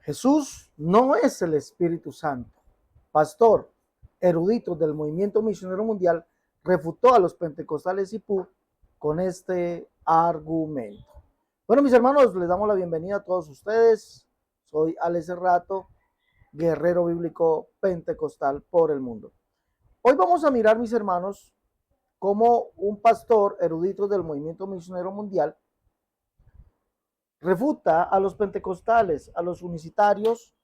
Jesús no es el Espíritu Santo. Pastor erudito del movimiento misionero mundial refutó a los pentecostales y PUC con este argumento. Bueno, mis hermanos, les damos la bienvenida a todos ustedes. Soy Alex Cerrato, guerrero bíblico pentecostal por el mundo. Hoy vamos a mirar, mis hermanos, cómo un pastor erudito del movimiento misionero mundial refuta a los pentecostales, a los unicitarios,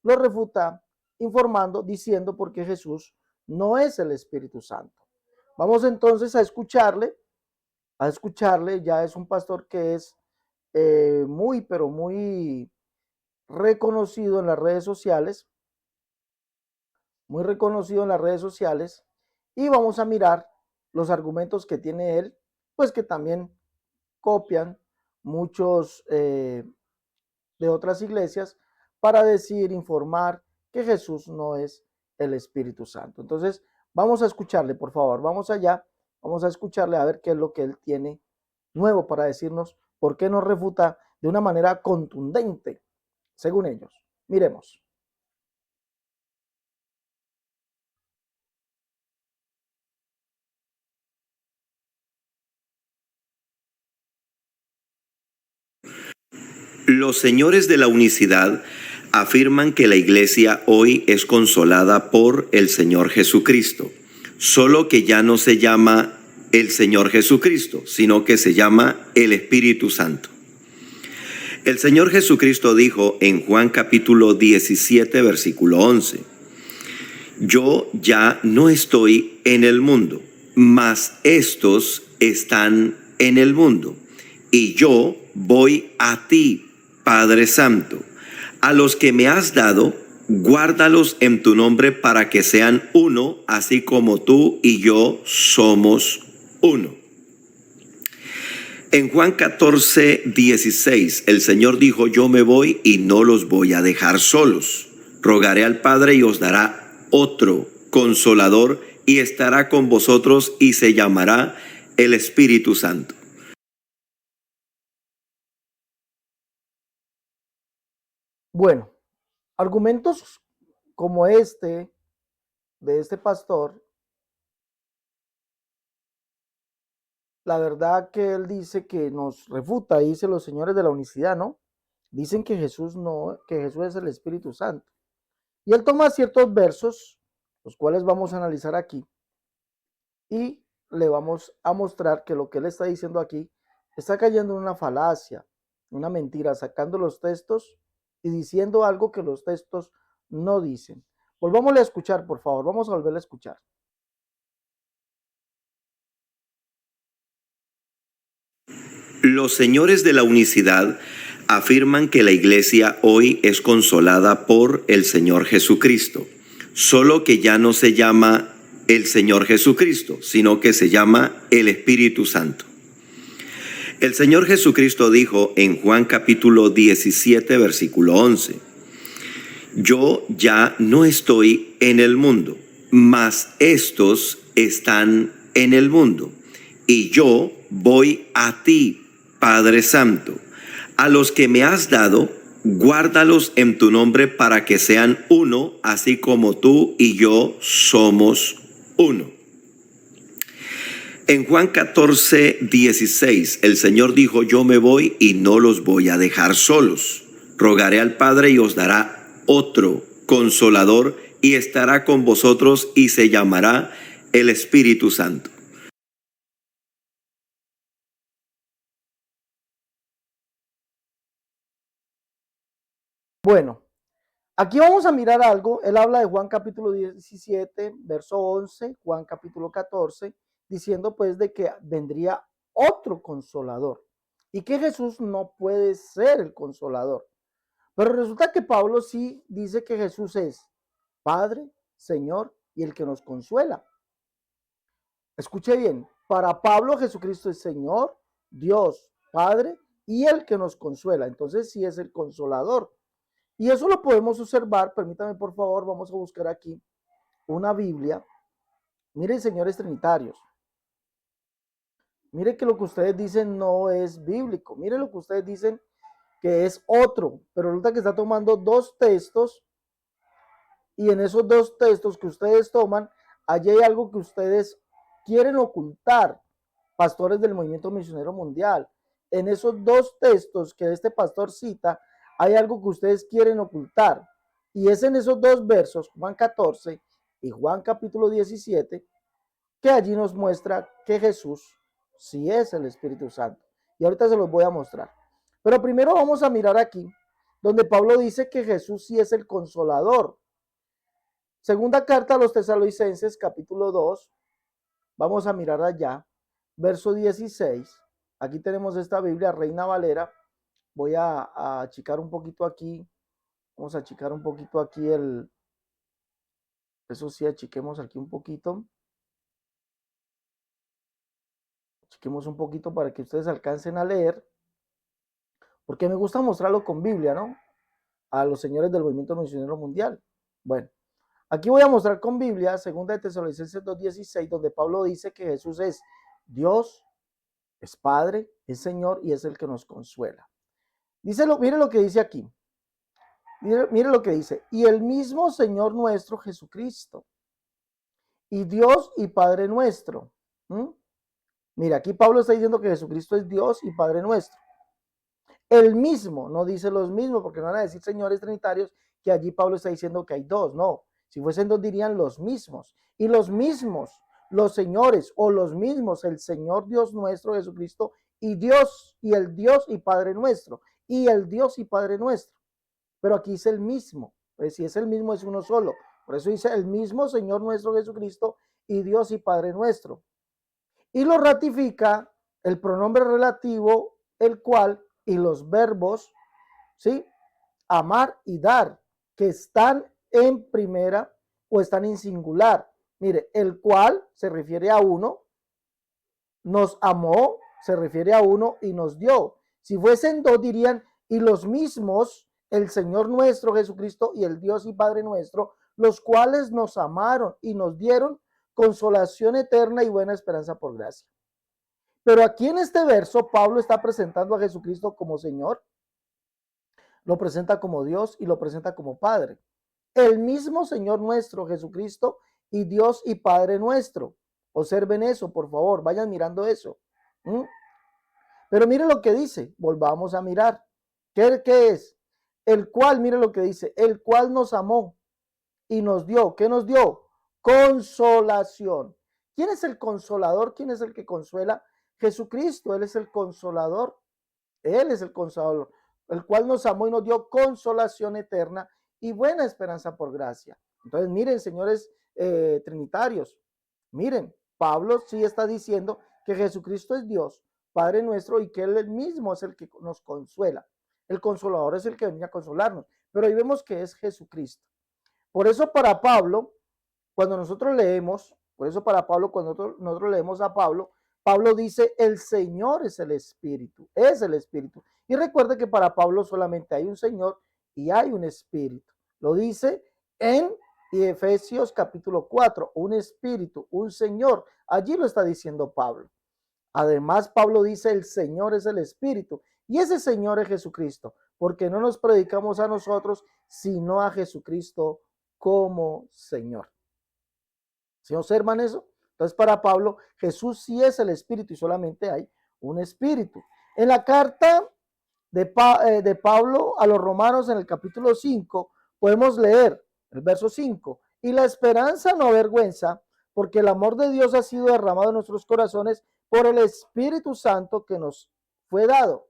lo refuta informando, diciendo por qué Jesús no es el Espíritu Santo. Vamos entonces a escucharle, ya es un pastor que es muy, pero muy reconocido en las redes sociales, y vamos a mirar los argumentos que tiene él, pues que también copian muchos de otras iglesias para decir, informar que Jesús no es el Espíritu Santo. Entonces, vamos a escucharle, por favor, vamos allá, vamos a escucharle a ver qué es lo que él tiene nuevo para decirnos, por qué nos refuta de una manera contundente, según ellos. Miremos. Los señores de la unicidad afirman que la iglesia hoy es consolada por el Señor Jesucristo, solo que ya no se llama el Señor Jesucristo, sino que se llama el Espíritu Santo. El Señor Jesucristo dijo en Juan capítulo 17, versículo 11, yo ya no estoy en el mundo, mas estos están en el mundo, y yo voy a ti, Padre Santo. A los que me has dado, guárdalos en tu nombre para que sean uno, así como tú y yo somos uno. En Juan 14, 16, el Señor dijo, yo me voy y no los voy a dejar solos. Rogaré al Padre y os dará otro consolador y estará con vosotros y se llamará el Espíritu Santo. Bueno, argumentos como este, de este pastor, la verdad que él dice que nos refuta, dice los señores de la unicidad, ¿no? Dicen que Jesús no, que Jesús es el Espíritu Santo. Y él toma ciertos versos, los cuales vamos a analizar aquí, y le vamos a mostrar que lo que él está diciendo aquí está cayendo en una falacia, una mentira, sacando los textos y diciendo algo que los textos no dicen. Volvámosle a escuchar, por favor, vamos a volverle a escuchar. Los señores de la unicidad afirman que la iglesia hoy es consolada por el Señor Jesucristo, solo que ya no se llama el Señor Jesucristo, sino que se llama el Espíritu Santo. El Señor Jesucristo dijo en Juan capítulo 17, versículo 11, yo ya no estoy en el mundo, mas estos están en el mundo, y yo voy a ti, Padre Santo. A los que me has dado, guárdalos en tu nombre para que sean uno, así como tú y yo somos uno. En Juan 14, 16, el Señor dijo, yo me voy y no los voy a dejar solos. Rogaré al Padre y os dará otro consolador y estará con vosotros y se llamará el Espíritu Santo. Bueno, aquí vamos a mirar algo. Él habla de Juan capítulo 17, verso 11, Juan capítulo 14, diciendo pues de que vendría otro consolador y que Jesús no puede ser el consolador. Pero resulta que Pablo sí dice que Jesús es Padre, Señor y el que nos consuela. Escuche bien, para Pablo Jesucristo es Señor, Dios, Padre y el que nos consuela. Entonces sí es el consolador. Y eso lo podemos observar, permítame por favor, vamos a buscar aquí una Biblia. Miren, señores trinitarios, miren que lo que ustedes dicen no es bíblico. Miren lo que ustedes dicen que es otro, pero resulta que está tomando dos textos y en esos dos textos que ustedes toman, allí hay algo que ustedes quieren ocultar, pastores del movimiento misionero mundial. En esos dos textos que este pastor cita, hay algo que ustedes quieren ocultar. Y es en esos dos versos, Juan 14 y Juan capítulo 17, que allí nos muestra que Jesús sí es el Espíritu Santo. Y ahorita se los voy a mostrar. Pero primero vamos a mirar aquí, donde Pablo dice que Jesús sí es el consolador. Segunda carta a los Tesalonicenses, capítulo 2. Vamos a mirar allá, verso 16. Aquí tenemos esta Biblia, Reina Valera. Voy a achicar un poquito aquí. Vamos a achicar un poquito aquí eso sí, achiquemos aquí un poquito. Achiquemos un poquito para que ustedes alcancen a leer. Porque me gusta mostrarlo con Biblia, ¿no? A los señores del movimiento misionero mundial. Bueno, aquí voy a mostrar con Biblia, segunda de Tesalonicenses 2:16, donde Pablo dice que Jesús es Dios, es Padre, es Señor y es el que nos consuela. Mire lo que dice aquí. Mire lo que dice. Y el mismo Señor nuestro Jesucristo, y Dios y Padre nuestro. Mira, aquí Pablo está diciendo que Jesucristo es Dios y Padre nuestro. El mismo, no dice los mismos, porque no van a decir señores trinitarios que allí Pablo está diciendo que hay dos. No, si fuesen dos dirían los mismos. Y los mismos, los señores o los mismos, el Señor Dios nuestro Jesucristo y Dios y el Dios y Padre nuestro. Y el Dios y Padre nuestro. Pero aquí dice el mismo. Pues si es el mismo es uno solo. Por eso dice el mismo Señor nuestro Jesucristo y Dios y Padre nuestro. Y lo ratifica el pronombre relativo, el cual, y los verbos, ¿sí? Amar y dar, que están en primera o están en singular. Mire, el cual se refiere a uno, nos amó, se refiere a uno y nos dio. Si fuesen dos dirían, y los mismos, el Señor nuestro Jesucristo y el Dios y Padre nuestro, los cuales nos amaron y nos dieron consolación eterna y buena esperanza por gracia. Pero aquí en este verso, Pablo está presentando a Jesucristo como Señor, lo presenta como Dios y lo presenta como Padre. El mismo Señor nuestro Jesucristo y Dios y Padre nuestro. Observen eso, por favor, vayan mirando eso. Pero mire lo que dice, volvamos a mirar. ¿Qué es? El cual, mire lo que dice, el cual nos amó y nos dio. ¿Qué nos dio? Consolación. ¿Quién es el consolador? ¿Quién es el que consuela? Jesucristo, Él es el consolador. Él es el consolador, el cual nos amó y nos dio consolación eterna y buena esperanza por gracia. Entonces, miren, señores trinitarios, miren, Pablo sí está diciendo que Jesucristo es Dios, Padre nuestro, y que Él mismo es el que nos consuela. El consolador es el que venía a consolarnos, pero ahí vemos que es Jesucristo. Por eso para Pablo, cuando nosotros leemos, por eso para Pablo, cuando nosotros leemos a Pablo, Pablo dice, el Señor es el Espíritu, es el Espíritu. Y recuerde que para Pablo solamente hay un Señor y hay un Espíritu. Lo dice en Efesios capítulo 4, un Espíritu, un Señor. Allí lo está diciendo Pablo. Además, Pablo dice, el Señor es el Espíritu. Y ese Señor es Jesucristo, porque no nos predicamos a nosotros, sino a Jesucristo como Señor. ¿Sí observan eso? Entonces, para Pablo, Jesús sí es el Espíritu y solamente hay un Espíritu. En la carta de Pablo a los romanos, en el capítulo 5, podemos leer el verso 5. Y la esperanza no avergüenza, porque el amor de Dios ha sido derramado en nuestros corazones por el Espíritu Santo que nos fue dado.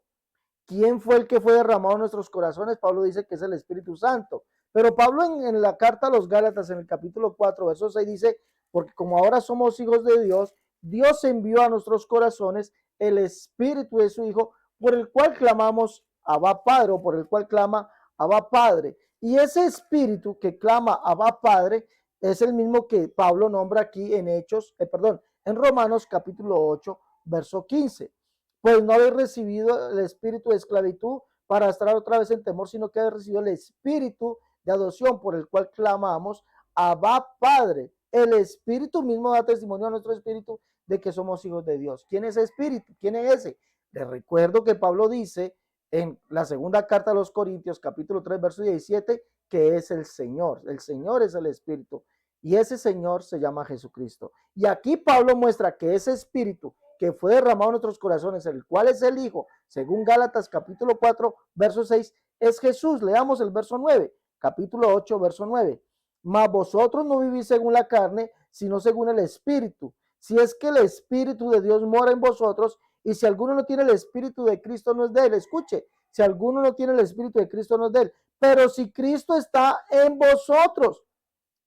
¿Quién fue el que fue derramado en nuestros corazones? Pablo dice que es el Espíritu Santo. Pero Pablo en la carta a los Gálatas, en el capítulo 4, verso 6, dice, porque como ahora somos hijos de Dios, Dios envió a nuestros corazones el Espíritu de su Hijo, por el cual clamamos Abba Padre, o por el cual clama Abba Padre. Y ese Espíritu que clama Abba Padre es el mismo que Pablo nombra aquí en en Romanos capítulo 8, verso 15. Pues no habéis recibido el espíritu de esclavitud para estar otra vez en temor, sino que habéis recibido el espíritu de adopción por el cual clamamos Abba Padre. El Espíritu mismo da testimonio a nuestro espíritu de que somos hijos de Dios. ¿Quién es ese espíritu? ¿Quién es ese? Les recuerdo que Pablo dice en la segunda carta a los Corintios, capítulo 3, verso 17, que es el Señor. El Señor es el Espíritu y ese Señor se llama Jesucristo. Y aquí Pablo muestra que ese Espíritu que fue derramado en nuestros corazones, el cual es el Hijo, según Gálatas capítulo 4, verso 6, es Jesús. Leamos el verso 9, capítulo 8, verso 9. Mas vosotros no vivís según la carne, sino según el Espíritu. Si es que el Espíritu de Dios mora en vosotros, y si alguno no tiene el Espíritu de Cristo, no es de él. Escuche, si alguno no tiene el Espíritu de Cristo, no es de él. Pero si Cristo está en vosotros,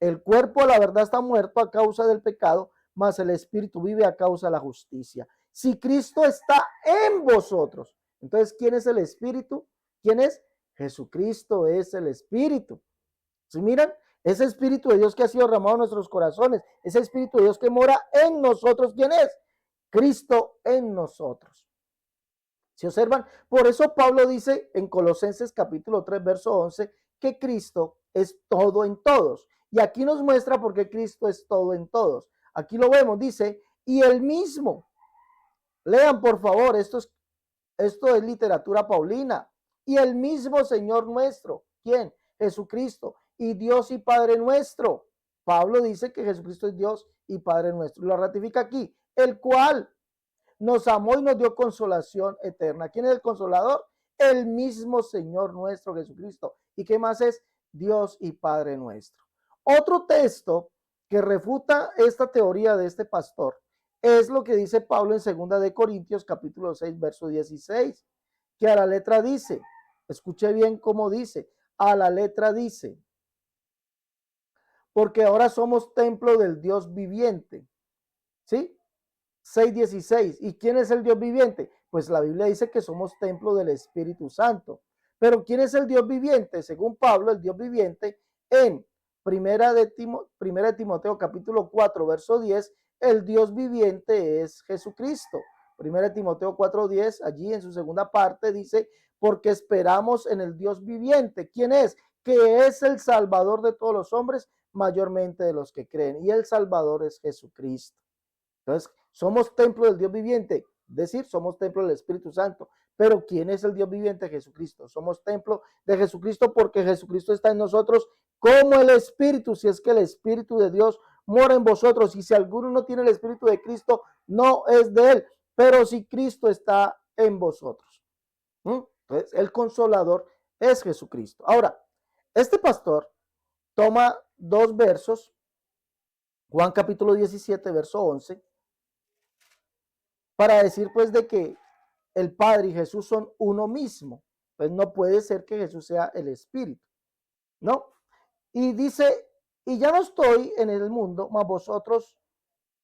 el cuerpo a la verdad está muerto a causa del pecado, mas el Espíritu vive a causa de la justicia. Si Cristo está en vosotros, entonces, ¿quién es el Espíritu? ¿Quién es? Jesucristo es el Espíritu. ¿Sí miran? Ese Espíritu de Dios que ha sido derramado en nuestros corazones, ese Espíritu de Dios que mora en nosotros, ¿quién es? Cristo en nosotros. ¿Se observan? Por eso Pablo dice en Colosenses capítulo 3, verso 11, que Cristo es todo en todos. Y aquí nos muestra por qué Cristo es todo en todos. Aquí lo vemos, dice, y el mismo. Lean por favor, esto es literatura paulina. Y el mismo Señor nuestro, ¿quién? Jesucristo, y Dios y Padre nuestro. Pablo dice que Jesucristo es Dios y Padre nuestro. Lo ratifica aquí, el cual nos amó y nos dio consolación eterna. ¿Quién es el consolador? El mismo Señor nuestro Jesucristo. ¿Y qué más es? Dios y Padre nuestro. Otro texto que refuta esta teoría de este pastor es lo que dice Pablo en 2 de Corintios capítulo 6, verso 16, que a la letra dice, escuche bien cómo dice, a la letra dice, porque ahora somos templo del Dios viviente, ¿sí? 6:16. ¿Y quién es el Dios viviente? Pues la Biblia dice que somos templo del Espíritu Santo. Pero ¿quién es el Dios viviente? Según Pablo, el Dios viviente en primera de Timoteo capítulo 4, verso 10, el Dios viviente es Jesucristo. Primera de Timoteo 4:10, allí en su segunda parte dice, porque esperamos en el Dios viviente. ¿Quién es? Que es el Salvador de todos los hombres, mayormente de los que creen. Y el Salvador es Jesucristo. Entonces, somos templo del Dios viviente, es decir, somos templo del Espíritu Santo. Pero ¿quién es el Dios viviente? Jesucristo. Somos templo de Jesucristo porque Jesucristo está en nosotros como el Espíritu. Si es que el Espíritu de Dios mora en vosotros, y si alguno no tiene el Espíritu de Cristo, no es de él. Pero si Cristo está en vosotros. Entonces, el consolador es Jesucristo. Ahora, este pastor toma dos versos, Juan capítulo 17, verso 11, para decir pues de que el Padre y Jesús son uno mismo. Pues no puede ser que Jesús sea el Espíritu, ¿no? Y dice, y ya no estoy en el mundo, mas vosotros,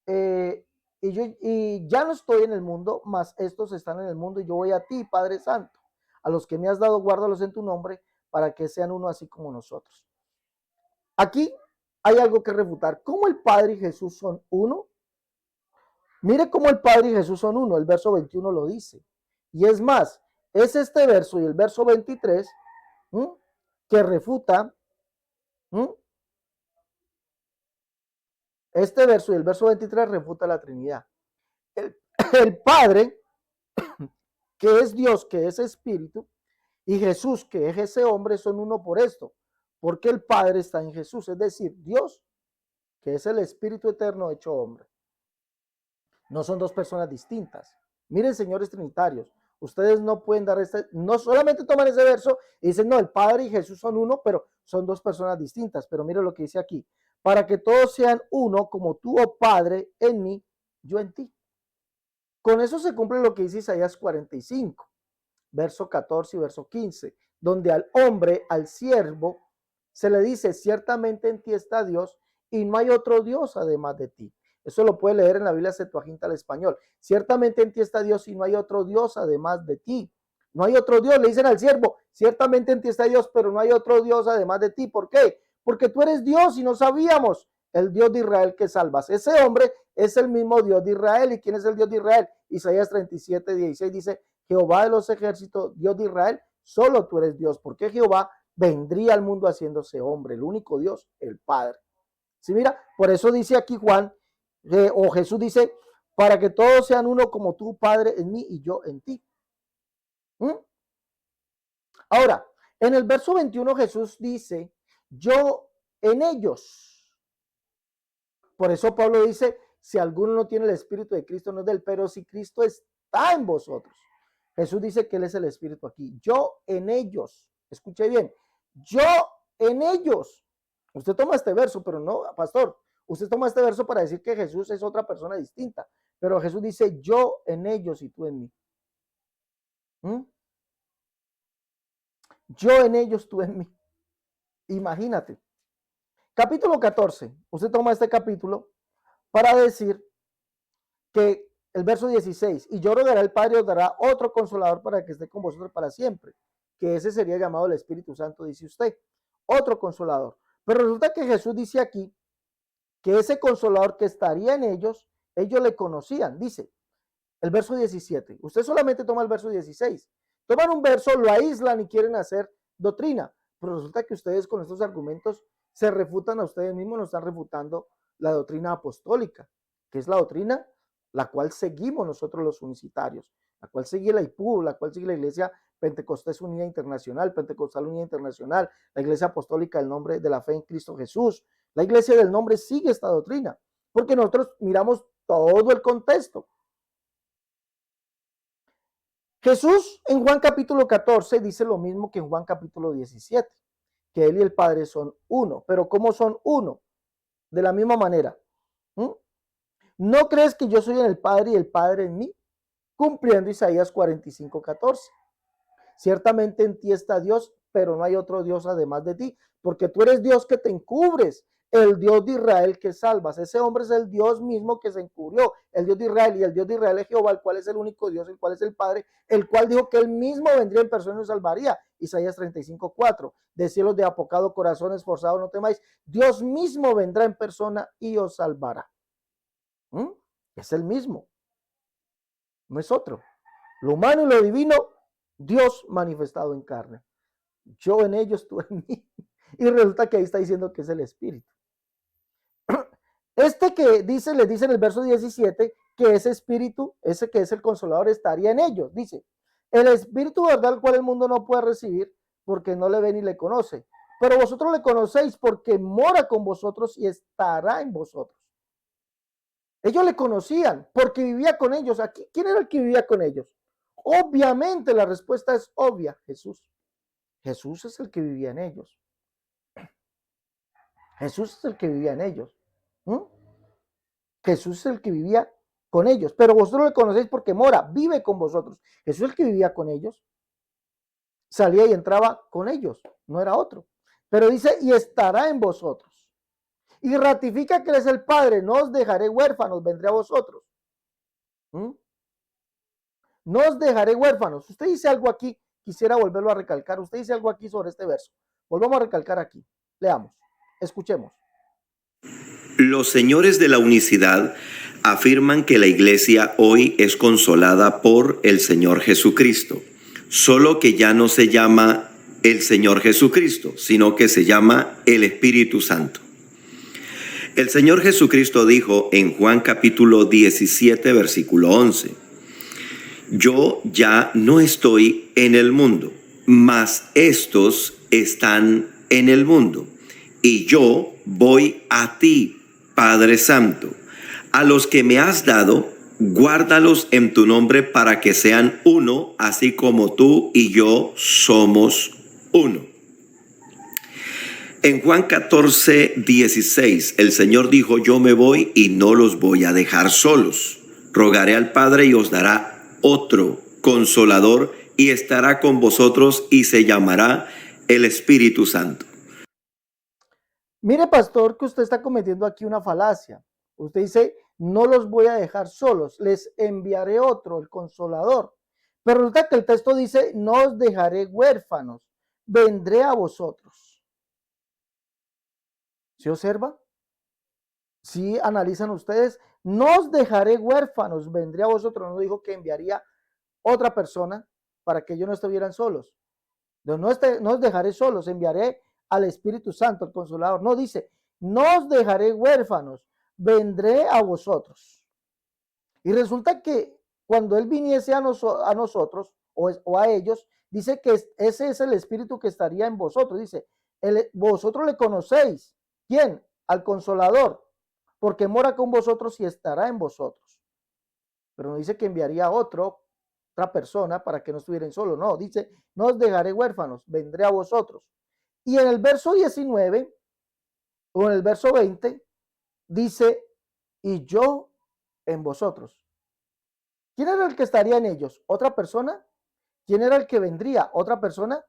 y ya no estoy en el mundo, mas estos están en el mundo, y yo voy a ti, Padre Santo, a los que me has dado, guárdalos en tu nombre, para que sean uno así como nosotros. Aquí hay algo que refutar. ¿Cómo el Padre y Jesús son uno? Mire cómo el Padre y Jesús son uno, el verso 21 lo dice. Y es más, es este verso y el verso 23 que refuta, este verso y el verso 23 refuta la Trinidad. El Padre, que es Dios, que es Espíritu, y Jesús, que es ese hombre, son uno por esto, porque el Padre está en Jesús, es decir, Dios, que es el Espíritu eterno hecho hombre. No son dos personas distintas. Miren, señores trinitarios, ustedes no pueden dar no solamente toman ese verso y dicen, no, el Padre y Jesús son uno, pero son dos personas distintas. Pero miren lo que dice aquí, para que todos sean uno, como tú, oh Padre, en mí, yo en ti. Con eso se cumple lo que dice Isaías 45, verso 14 y verso 15, donde al hombre, al siervo, se le dice, ciertamente en ti está Dios y no hay otro Dios además de ti. Eso lo puede leer en la Biblia Septuaginta al español. Ciertamente en ti está Dios y no hay otro Dios además de ti. No hay otro Dios, le dicen al siervo, ciertamente en ti está Dios, pero no hay otro Dios además de ti. ¿Por qué? Porque tú eres Dios y no sabíamos, el Dios de Israel que salvas. Ese hombre es el mismo Dios de Israel. ¿Y quién es el Dios de Israel? Isaías 37:16 dice, Jehová de los ejércitos, Dios de Israel, solo tú eres Dios, porque Jehová vendría al mundo haciéndose hombre, el único Dios, el Padre. ¿Sí? Mira, por eso dice aquí Juan, o Jesús dice, para que todos sean uno como tú, Padre, en mí y yo en ti. Ahora, en el verso 21 Jesús dice, yo en ellos. Por eso Pablo dice, si alguno no tiene el Espíritu de Cristo, no es de él, pero si Cristo está en vosotros. Jesús dice que él es el Espíritu aquí. Yo en ellos. Escuche bien. Yo en ellos. Usted toma este verso, pero no, pastor. Usted toma este verso para decir que Jesús es otra persona distinta. Pero Jesús dice, yo en ellos y tú en mí. ¿Mm? Yo en ellos, tú en mí. Imagínate. Capítulo 14. Usted toma este capítulo para decir que el verso 16, y yo rogaré al Padre, os dará otro consolador para que esté con vosotros para siempre, que ese sería llamado el Espíritu Santo, dice usted, otro consolador. Pero resulta que Jesús dice aquí que ese consolador que estaría en ellos le conocían, dice el verso 17. Usted solamente toma el verso 16. Toman un verso, lo aíslan y quieren hacer doctrina, pero resulta que ustedes con estos argumentos se refutan a ustedes mismos, nos están refutando la doctrina apostólica, que es la doctrina la cual seguimos nosotros los unicitarios, la cual sigue la IPU, la cual sigue la Iglesia Pentecostés Unida Internacional, Pentecostal Unida Internacional, la Iglesia Apostólica del Nombre de la Fe en Cristo Jesús. La Iglesia del Nombre sigue esta doctrina, porque nosotros miramos todo el contexto. Jesús en Juan capítulo 14 dice lo mismo que en Juan capítulo 17, que él y el Padre son uno. Pero ¿cómo son uno? De la misma manera. ¿No crees que yo soy en el Padre y el Padre en mí? Cumpliendo Isaías 45:14. Ciertamente en ti está Dios, pero no hay otro Dios además de ti, porque tú eres Dios que te encubres, el Dios de Israel que salvas. Ese hombre es el Dios mismo que se encubrió, el Dios de Israel, y el Dios de Israel es Jehová, el cual es el único Dios, el cual es el Padre, el cual dijo que él mismo vendría en persona y nos salvaría. Isaías 35:4. De cielos de apocado, corazón esforzado, no temáis. Dios mismo vendrá en persona y os salvará. Es el mismo, no es otro. Lo humano y lo divino, Dios manifestado en carne. Yo en ellos, tú en mí. Y resulta que ahí está diciendo que es el Espíritu. Este que dice, les dice en el verso 17, que ese Espíritu, ese que es el Consolador, estaría en ellos. Dice, el Espíritu verdad, el cual el mundo no puede recibir, porque no le ve ni le conoce. Pero vosotros le conocéis porque mora con vosotros y estará en vosotros. Ellos le conocían porque vivía con ellos. Aquí, ¿quién era el que vivía con ellos? Obviamente la respuesta es obvia, Jesús. Jesús es el que vivía en ellos. Jesús es el que vivía en ellos. Jesús es el que vivía con ellos. Pero vosotros le conocéis porque mora, vive con vosotros. Jesús es el que vivía con ellos. Salía y entraba con ellos. No era otro. Pero dice, y estará en vosotros. Y ratifica que él es el Padre. No os dejaré huérfanos, vendré a vosotros. No os dejaré huérfanos. Usted dice algo aquí, quisiera volverlo a recalcar. Usted dice algo aquí sobre este verso. Volvamos a recalcar aquí. Leamos, escuchemos. Los señores de la unicidad afirman que la iglesia hoy es consolada por el Señor Jesucristo, solo que ya no se llama el Señor Jesucristo, sino que se llama el Espíritu Santo. El Señor Jesucristo dijo en Juan capítulo 17, versículo 11, yo ya no estoy en el mundo, mas estos están en el mundo, y yo voy a ti, Padre Santo. A los que me has dado, guárdalos en tu nombre para que sean uno, así como tú y yo somos uno. En Juan 14:16, el Señor dijo, yo me voy y no los voy a dejar solos. Rogaré al Padre y os dará otro consolador y estará con vosotros y se llamará el Espíritu Santo. Mire, pastor, que usted está cometiendo aquí una falacia. Usted dice, no los voy a dejar solos, les enviaré otro, el consolador. Pero resulta que el texto dice, no os dejaré huérfanos, vendré a vosotros. ¿Se observa? ¿Sí analizan ustedes? No os dejaré huérfanos, vendré a vosotros. No dijo que enviaría otra persona para que ellos no estuvieran solos. No os dejaré solos, enviaré al Espíritu Santo, el Consolador. No dice, no os dejaré huérfanos, vendré a vosotros. Y resulta que cuando Él viniese a nosotros o a ellos, dice que ese es el Espíritu que estaría en vosotros. Dice, vosotros le conocéis. ¿Quién? Al Consolador, porque mora con vosotros y estará en vosotros. Pero no dice que enviaría a otra persona para que no estuvieran solos. No, dice, no os dejaré huérfanos, vendré a vosotros. Y en el verso 19 o en el verso 20 dice, y yo en vosotros. ¿Quién era el que estaría en ellos? ¿Otra persona? ¿Quién era el que vendría? ¿Otra persona?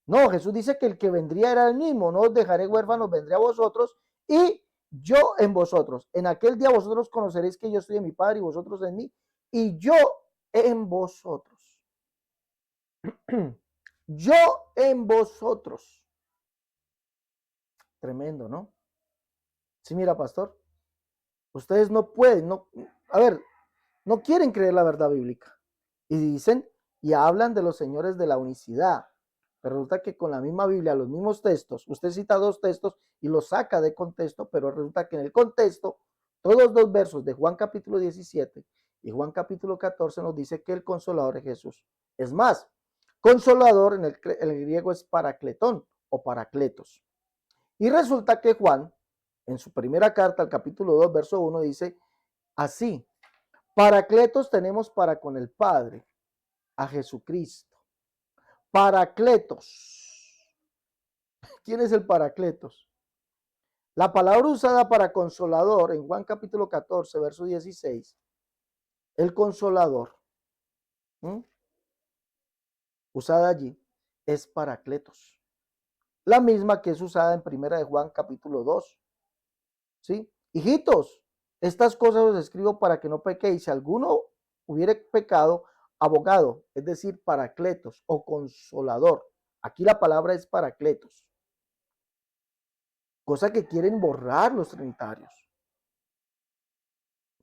No, Jesús dice que el que vendría era el mismo. No os dejaré huérfanos, vendré a vosotros y yo en vosotros. En aquel día vosotros conoceréis que yo estoy en mi Padre y vosotros en mí y yo en vosotros. Yo en vosotros. Tremendo, ¿no? Sí, mira, pastor. Ustedes no pueden, a ver, no quieren creer la verdad bíblica. Y dicen y hablan de los señores de la unicidad. Pero resulta que con la misma Biblia, los mismos textos, usted cita dos textos y los saca de contexto, pero resulta que en el contexto, todos los dos versos de Juan capítulo 17 y Juan capítulo 14 nos dice que el consolador es Jesús. Es más, consolador en el griego es paracletón o paracletos. Y resulta que Juan, en su primera carta, al capítulo 2, verso 1, dice así, paracletos tenemos para con el Padre, a Jesucristo. Paracletos. ¿Quién es el paracletos? La palabra usada para consolador en Juan capítulo 14, verso 16, el consolador, usada allí, es paracletos. La misma que es usada en primera de Juan capítulo 2. ¿Sí? Hijitos, estas cosas os escribo para que no pequéis. Si alguno hubiere pecado, abogado, es decir, paracletos o consolador. Aquí la palabra es paracletos. Cosa que quieren borrar los trinitarios.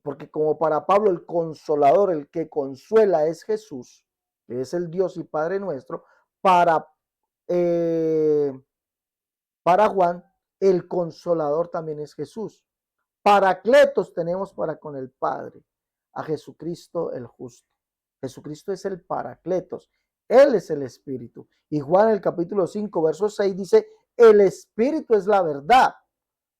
Porque como para Pablo el consolador, el que consuela es Jesús, que es el Dios y Padre nuestro, para Juan, el consolador también es Jesús. Paracletos tenemos para con el Padre, a Jesucristo el justo. Jesucristo es el Paracletos, Él es el Espíritu. Y Juan el capítulo 5, verso 6 dice, el Espíritu es la verdad.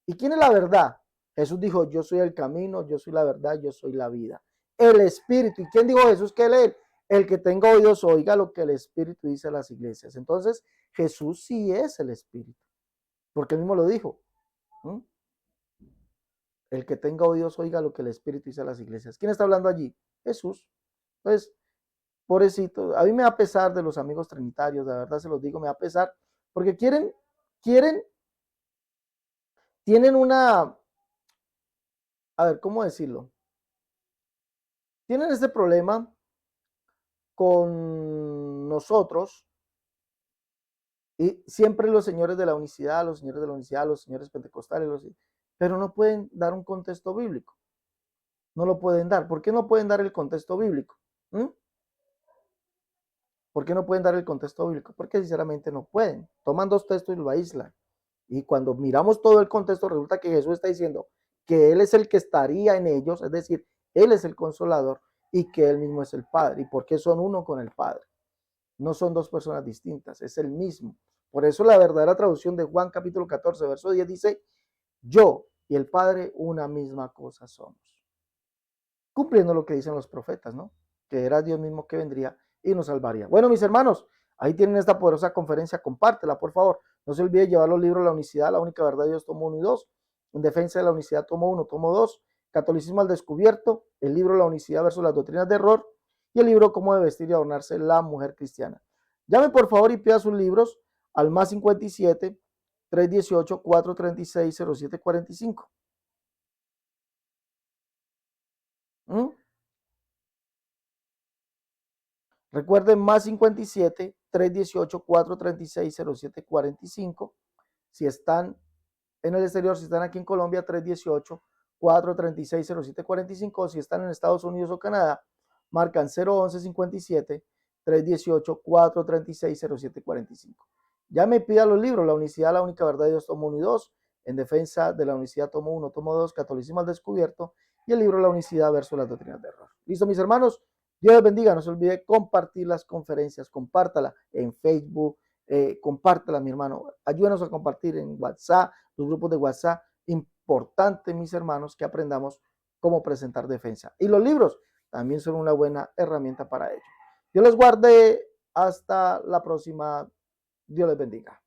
¿Y quién es la verdad? Jesús dijo, yo soy el camino, yo soy la verdad, yo soy la vida. El Espíritu. ¿Y quién dijo Jesús que Él es? El que tenga oídos oiga lo que el Espíritu dice a las iglesias. Entonces, Jesús sí es el Espíritu, porque Él mismo lo dijo. El que tenga oídos oiga lo que el Espíritu dice a las iglesias. ¿Quién está hablando allí? Jesús. Entonces, pobrecito, a mí me da pesar de los amigos trinitarios, de verdad se los digo, me da pesar, porque tienen una, a ver, ¿cómo decirlo? Tienen este problema con nosotros y siempre los señores de la unicidad, los señores de la unicidad, los señores pentecostales, pero no pueden dar un contexto bíblico. No lo pueden dar. ¿Por qué no pueden dar el contexto bíblico? ¿Por qué no pueden dar el contexto bíblico? Porque sinceramente no pueden. Toman dos textos y lo aíslan. Y cuando miramos todo el contexto, resulta que Jesús está diciendo que Él es el que estaría en ellos, es decir, Él es el consolador y que Él mismo es el Padre. ¿Y por qué son uno con el Padre? No son dos personas distintas, es el mismo. Por eso la verdadera traducción de Juan capítulo 14, verso 10 dice, yo y el Padre una misma cosa somos. Cumpliendo lo que dicen los profetas, ¿no? Que era Dios mismo que vendría y nos salvaría. Bueno, mis hermanos, ahí tienen esta poderosa conferencia, compártela, por favor. No se olvide llevar los libros La Unicidad, La Única Verdad de Dios, tomo 1 y 2, En Defensa de la Unicidad, tomo 1, tomo 2, Catolicismo al Descubierto, el libro La Unicidad versus las Doctrinas de Error y el libro Cómo de vestir y adornarse la mujer cristiana. Llame por favor y pida sus libros al más 57 318 436 0745. Recuerden, más 57 318 436 0745. Si están en el exterior, si están aquí en Colombia, 318 436 0745. Si están en Estados Unidos o Canadá, marcan 011 57 318 436 0745. Ya me pida los libros: La Unicidad, La Única Verdad de Dios, tomo 1 y 2, En Defensa de la Unicidad, tomo 1, tomo 2, Catolicismo al Descubierto y el libro La Unicidad versus las Doctrinas de Error. ¿Listo, mis hermanos? Dios les bendiga, no se olvide compartir las conferencias, compártala en Facebook, compártela, mi hermano. Ayúdanos a compartir en WhatsApp, los grupos de WhatsApp. Importante, mis hermanos, que aprendamos cómo presentar defensa. Y los libros también son una buena herramienta para ello. Dios les guarde. Hasta la próxima. Dios les bendiga.